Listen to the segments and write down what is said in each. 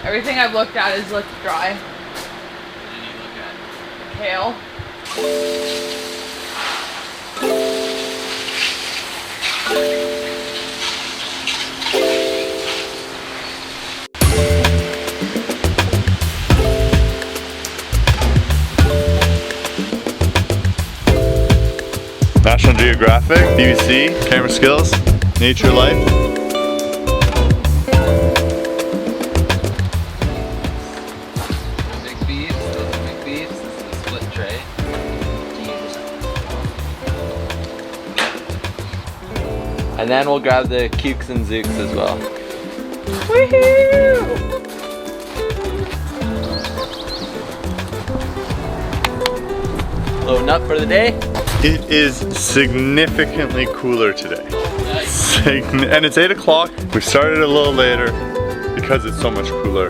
Everything I've looked at is looked dry. What did you look at? Kale. National Geographic, BBC, camera skills, nature life. Big beefs, those are big beefs. This is a split tray. And then we'll grab the cukes and zooks as well. Woohoo! Loading up for the day. It is significantly cooler today. And it's 8 o'clock. We started a little later because it's so much cooler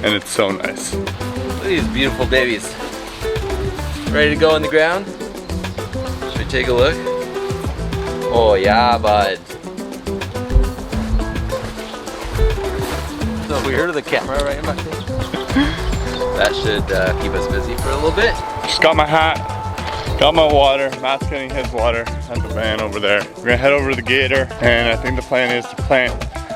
and it's so nice. Look at these beautiful babies. Ready to go on the ground? Should we take a look? Oh yeah, bud. So weird of the camera right in my face. That should keep us busy for a little bit. Just got my hat, got my water. Matt's getting his water at the van over there. We're gonna head over to the gator, and I think the plan is to plant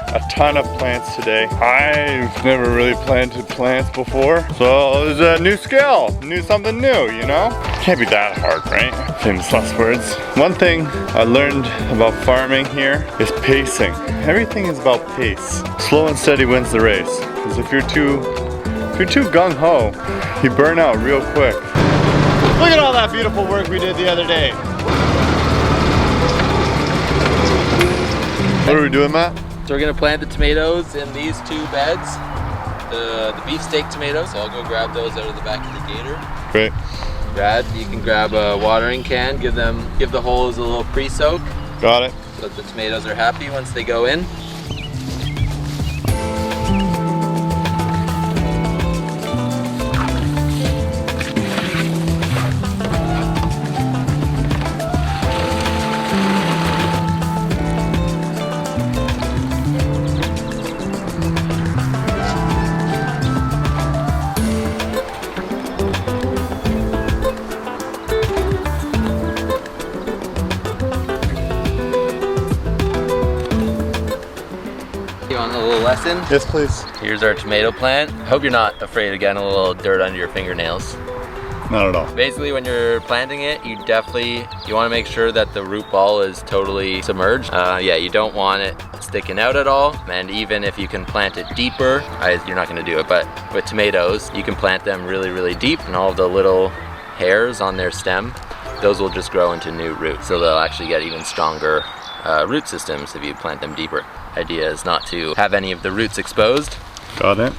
a ton of plants today. I've never really planted plants before, so it's a new skill, something new, you know? Can't be that hard, right? Famous last words. One thing I learned about farming here is pacing. Everything is about pace. Slow and steady wins the race. Because if you're too gung-ho, you burn out real quick. Look at all that beautiful work we did the other day. What are we doing, Matt? So we're gonna plant the tomatoes in these two beds. The beefsteak tomatoes, so I'll go grab those out of the back of the gator. Great. Brad, you can grab a watering can, give the holes a little pre-soak. Got it. So that the tomatoes are happy once they go in. Lesson. Yes, please. Here's our tomato plant. I hope you're not afraid of getting a little dirt under your fingernails. Not at all. Basically, when you're planting it, you want to make sure that the root ball is totally submerged. Yeah, you don't want it sticking out at all. And even if you can plant it deeper, you're not going to do it, but with tomatoes, you can plant them really, really deep, and all of the little hairs on their stem, those will just grow into new roots. So they'll actually get even stronger root systems if you plant them deeper. Idea is not to have any of the roots exposed. Got it.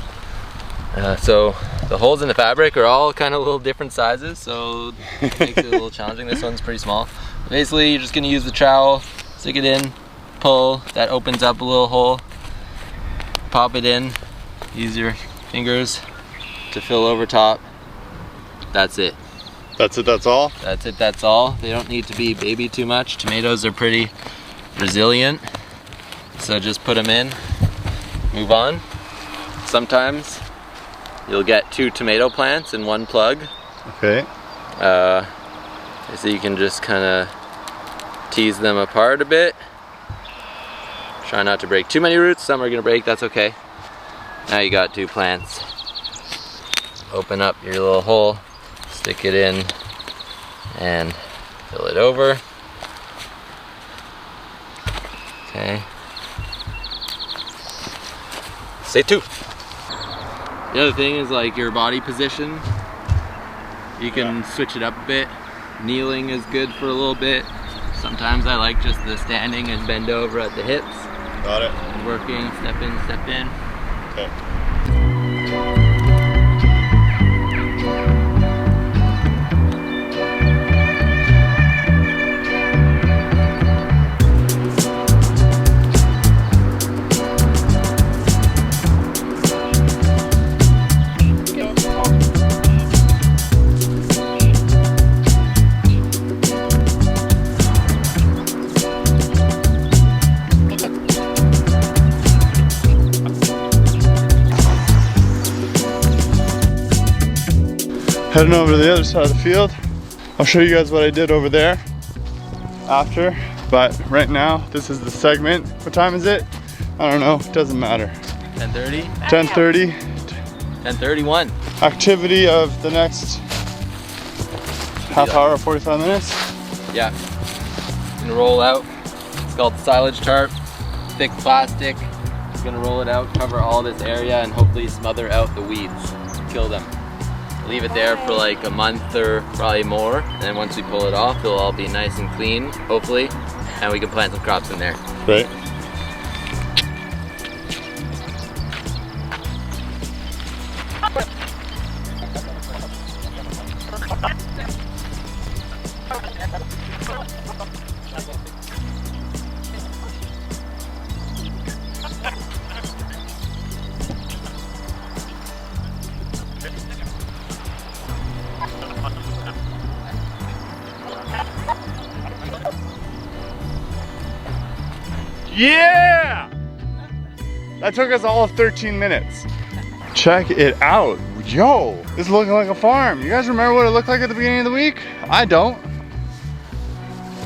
So the holes in the fabric are all kind of little different sizes, so it makes it a little challenging. This one's pretty small. Basically, you're just gonna use the trowel, stick it in, pull, that opens up a little hole, pop it in, use your fingers to fill over top. That's it. That's it, that's all? That's it, that's all. They don't need to be baby too much. Tomatoes are pretty resilient. So just put them in, move on. Sometimes you'll get 2 tomato plants in one plug. Okay. So you can just kind of tease them apart a bit. Try not to break too many roots. Some are gonna break, that's okay. Now you got 2 plants. Open up your little hole, stick it in, and fill it over. Okay. Say 2. The other thing is like your body position. You can switch it up a bit. Kneeling is good for a little bit. Sometimes I like just the standing and bend over at the hips. Got it. Working, step in, step in. Okay. Heading over to the other side of the field. I'll show you guys what I did over there after, but right now this is the segment. What time is it? I don't know, it doesn't matter. 10:30? 10:30. 10:31. Activity of the next half hour, 45 minutes. Yeah. Gonna roll out. It's called silage tarp. Thick plastic. Gonna roll it out, cover all this area, and hopefully smother out the weeds. Kill them. Leave it there for like a month or probably more. And then once we pull it off, it'll all be nice and clean, hopefully. And we can plant some crops in there. Right. Yeah! That took us all of 13 minutes. Check it out. Yo, this is looking like a farm. You guys remember what it looked like at the beginning of the week? I don't.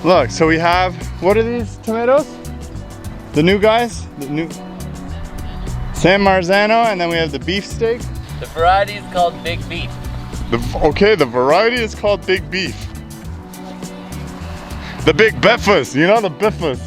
Look, so we have, what are these tomatoes? The new guys? The new San Marzano, and then we have the beefsteak. The variety is called Big Beef. Okay, the variety is called Big Beef. The Big Biffas, you know the Biffas.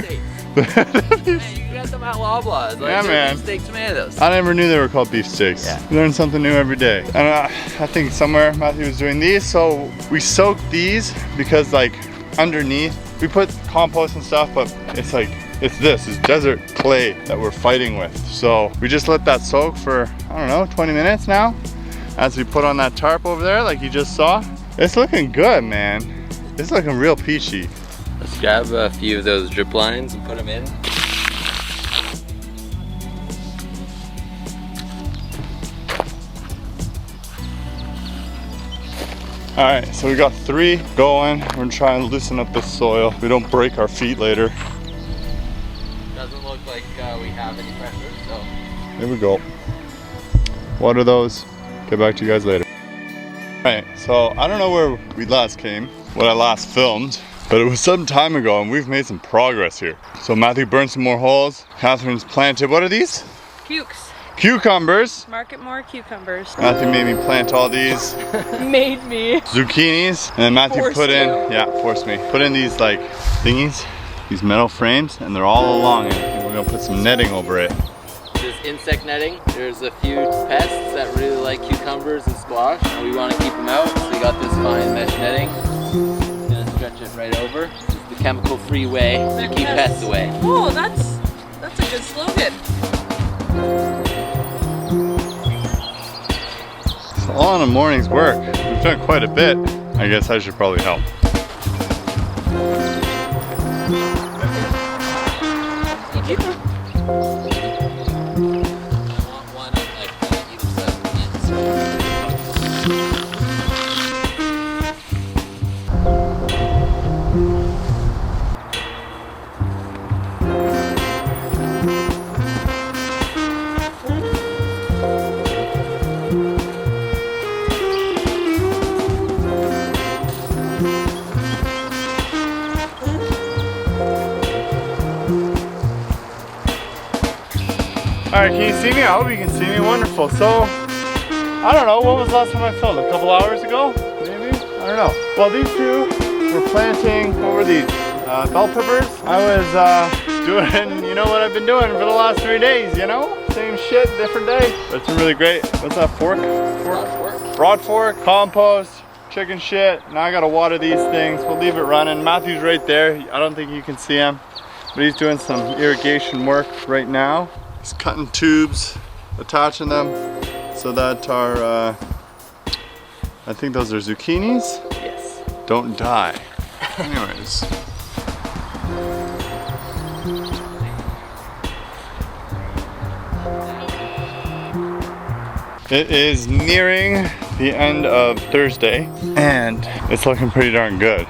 Hey, you got them at Loblaws. Like, yeah, man. Beefsteak tomatoes. I never knew they were called beefsteaks. Yeah. You learn something new every day. And I think somewhere Matthew was doing these, so we soaked these because like underneath, we put compost and stuff, but it's like, it's desert clay that we're fighting with. So we just let that soak for, I don't know, 20 minutes now. As we put on that tarp over there, like you just saw. It's looking good, man. It's looking real peachy. Let's grab a few of those drip lines and put them in. All right, so we got 3 going. We're gonna try and loosen up the soil. We don't break our feet later. Doesn't look like we have any pressure, so. Here we go. Water those. Get back to you guys later. All right, so I don't know where we last came, what I last filmed, but it was some time ago and we've made some progress here. So Matthew burned some more holes. Catherine's planted, what are these? Cukes. Cucumbers. Market more cucumbers. Matthew made me plant all these. Made me. Zucchinis. And then Matthew Forced put in, you. yeah, forced me. Put in these like thingies, these metal frames, and they're all along it. And we're gonna put some netting over it. This insect netting, there's a few pests that really like cucumbers and squash, and we want to keep them out, so we got this fine mesh netting. Gonna stretch it right over. This is the chemical-free way to keep pests away. Oh, that's a good slogan. It's all in a morning's work. We've done quite a bit. I guess I should probably help. Alright, can you see me? I hope you can see me. Wonderful. So, I don't know, when was the last time I filmed? A couple hours ago? Maybe? I don't know. Well, these two were planting, what were these? Bell peppers. I was doing, you know what I've been doing for the last 3 days, you know? Same shit, different day. But it's been really great. What's that, fork? Broad fork, compost, chicken shit. Now I gotta water these things. We'll leave it running. Matthew's right there. I don't think you can see him, but he's doing some irrigation work right now. He's cutting tubes, attaching them so that our, I think those are zucchinis? Yes. Don't die. Anyways. It is nearing the end of Thursday and it's looking pretty darn good.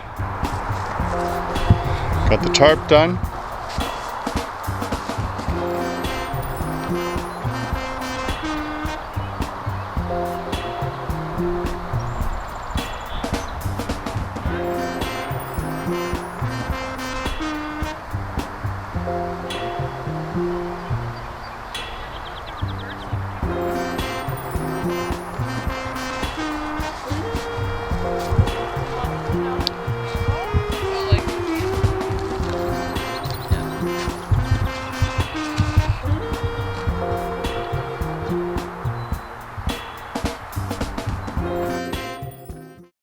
Got the tarp done.